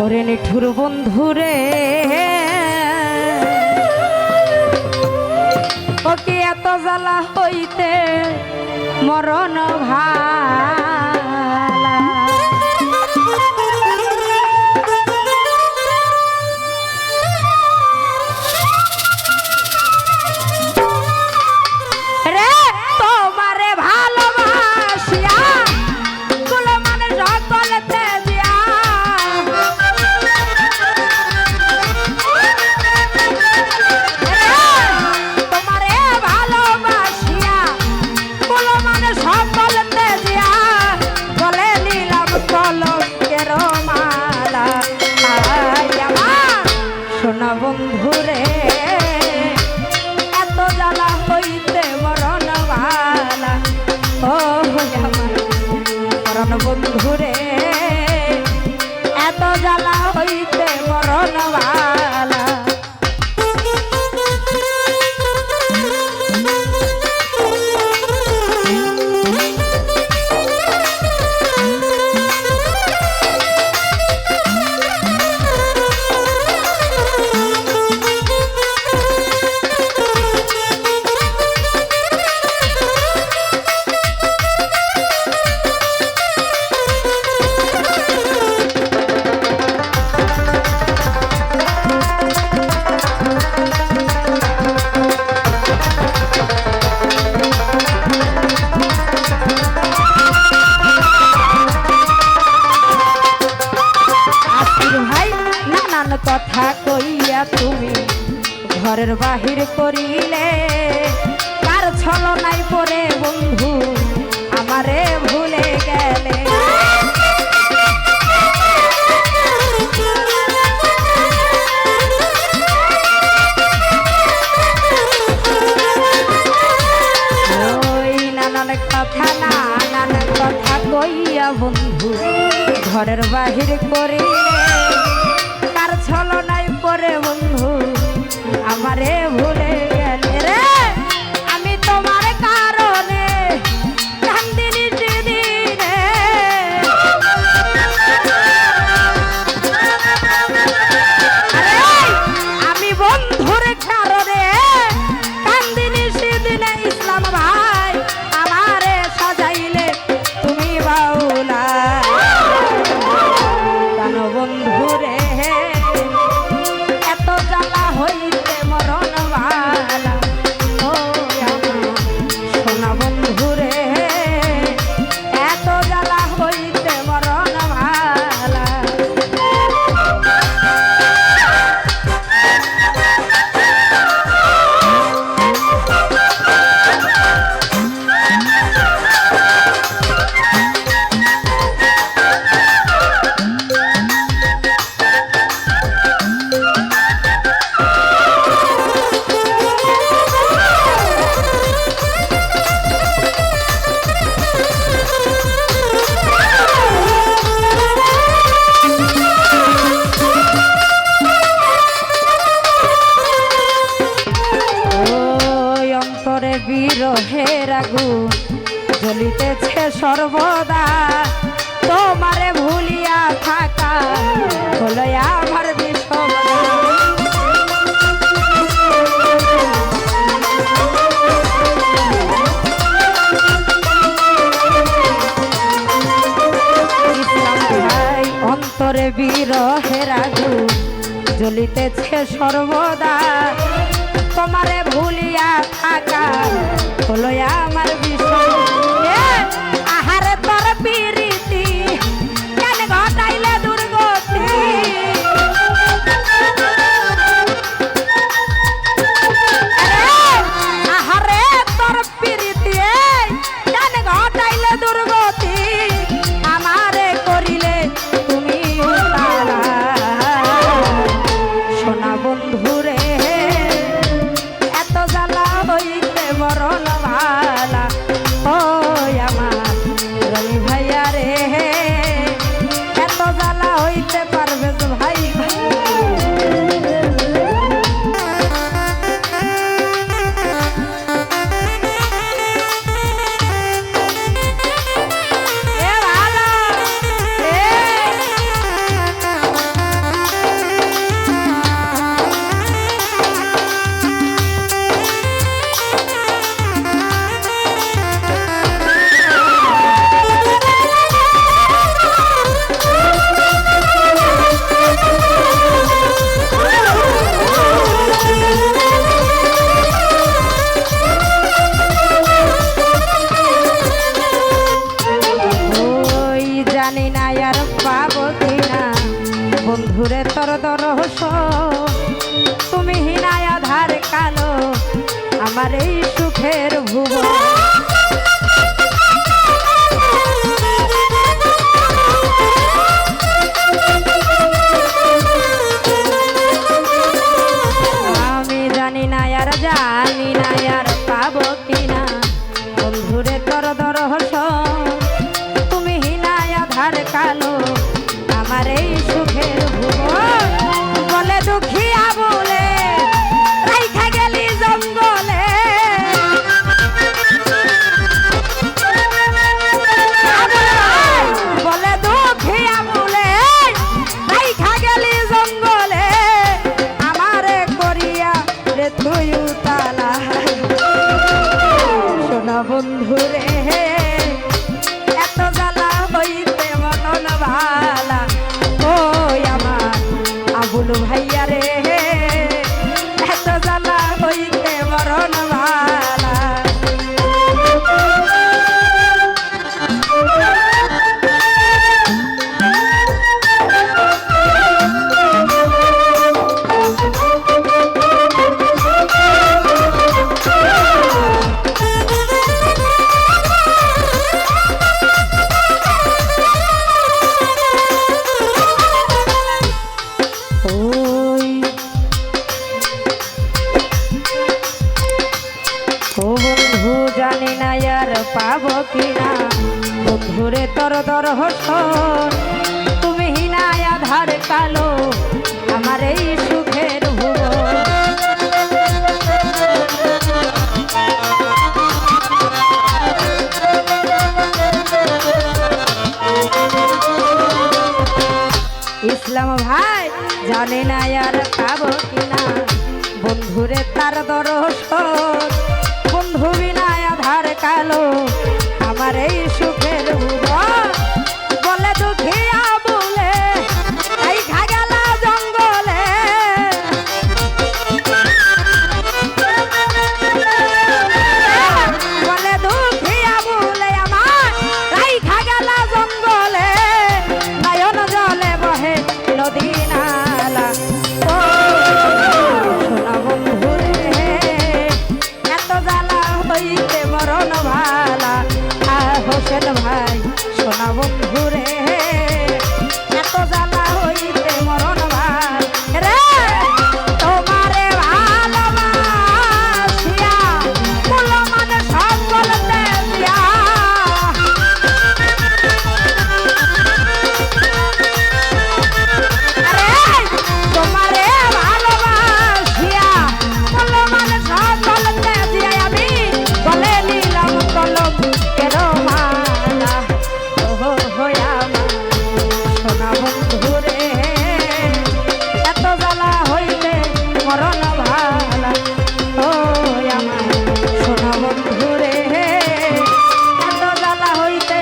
ওরে নিঠুর বন্ধুরে ওকে এত জ্বালা হইতে মরণ ভালা রে তোমারে ভালোবাসিয়া কুলো মানে সকলতে দিয়া তোমারে ভালোবাসিয়া কুলো মানে সকলতে দিয়া বলে নিলাম কলঙ্কের মালা আমার সোনা বন্ধুরে এত জ্বালা হইতে মরণ ভালা ও আমার মরণ বন্ধুরে এত জ্বালা হইতে মরণ ভালা কথা কইয়া তুমি ঘরের বাহির করিলে কার ছলনায় পড়ে বন্ধু আমারে ভুলে গেলে ওই নানান কথা কইয়া বন্ধু ঘরের বাহির করিলে ছলনায় পরে বন্ধু আমারে ভুলে গেলে রে আমি তোমার কারণে কান্দিনি দিনে আমি বন্ধুর কারণে কান্দিনি সেদিনে ইসলাম ভাই আমারে সাজাইলে তুমি বাউলা কেন বন্ধুরে হইতে মরণ ভালা ও আমার সোনা বন্ধুরে এত জ্বালা হইতে মরণ ভালা বিরহের আগুন জ্বলিতেছে সর্বদা তোমারে ভুলিয়া থাকা হলো আমার বিষমদা ইসলাম ভাই অন্তরে বিরহের আগুন জ্বলিতেছে সর্বদা তোমারে ভুলিয়া থাকা হলো আমার বিষয় আহারে তোর প্রীতি কেন ঘটাইলে দুর্গতি আহারে তোর প্রীতি কেন ঘটাইলে দুর্গতি আমারে করিলে তুমি সোনা বন্ধুরে এত জ্বালা হইতে মরণ ভালা ও আমার রবি ভাইয়া রে এত জ্বালা হইতে পারবে তো ভাই ভাই বন্ধুরে তোর দর্শন তুমি হিনায় আধার কালো আমার এই সুখের ভুবন। আমি জানি না আর জানি না আর পাবো কিনা বন্ধুরে তোর দর্শন তুমি হিনায় আধার কালো আমার এই সুখের ভুবন। বলে দুঃখিয়া বলে রাইখা গেলি জঙ্গলে বলে দুঃখিয়া বলে রাইখা গেলি জঙ্গলে আমারে করিয়া রে তুই উতালা। শোনা বন্ধুরে এত জ্বালা হইতে মনন ভালা ওই আমার আবুল ভাইয়া রে এত জ্বালা হইতে মরণ ভালা। জানি না আর পাবো কিনা বন্ধুরে তোর দর্শন তুমি হিনায় আধার কালো আমার এই সুখের ভুবন। ইসলাম ভাই জানি না আর পাবো কিনা বন্ধুরে তার দর্শন বন্ধু বিনায় আধার কালো আমার এই সুখের ভুবন। বলে দুঃখিয়া বলে এই ঘাগেলা জঙ্গলে বলে দুঃখিয়া বলে আমার এই ঘাগেলা জঙ্গলে নয়ন জলে বহে নদী নালা। ও শোনা বন্ধুরে এত জ্বালা হইতে মরণ ভালা হোসেন ভাই শোনা বন্ধুরে এত জ্বালা হইতে মরণ ভাল রে তোমারে ভালোবাসিয়া মূল মানে সকল দেয়া তোমারে ভালোবাসিয়া মূল মানে সকল দেয়া আমি বলে নিলাম কলম কেন মালা। ওহো হয়া সোনা বন্ধুরে এত জ্বালা হইলে মরণ ভালা ও আমার সোনা বন্ধুরে এত জ্বালা হইতে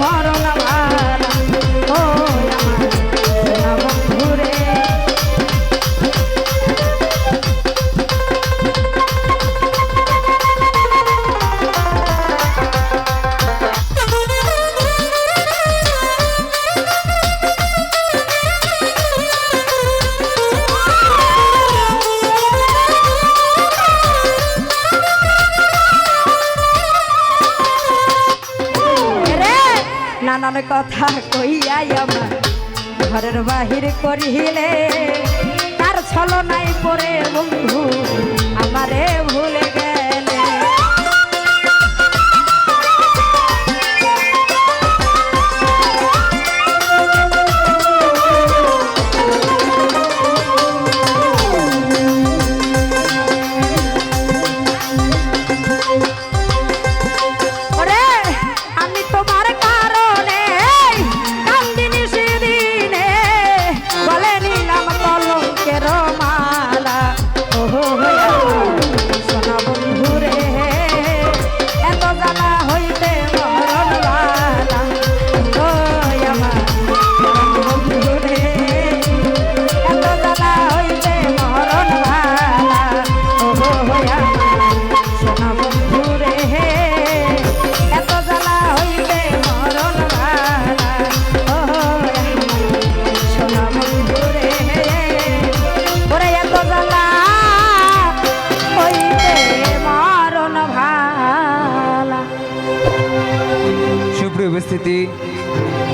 মরণ ভালা ও আমার সোনা বন্ধুরে। নানান কথা কইয়াই আমার ঘরের বাহির করিলে তার ছলনাই পড়ে বন্ধু আমারে ভুলে গেলে। আমি তোমার কারণে কান্দিনি সেদিনে বলে নিলাম কলঙ্কের মালা। ওহো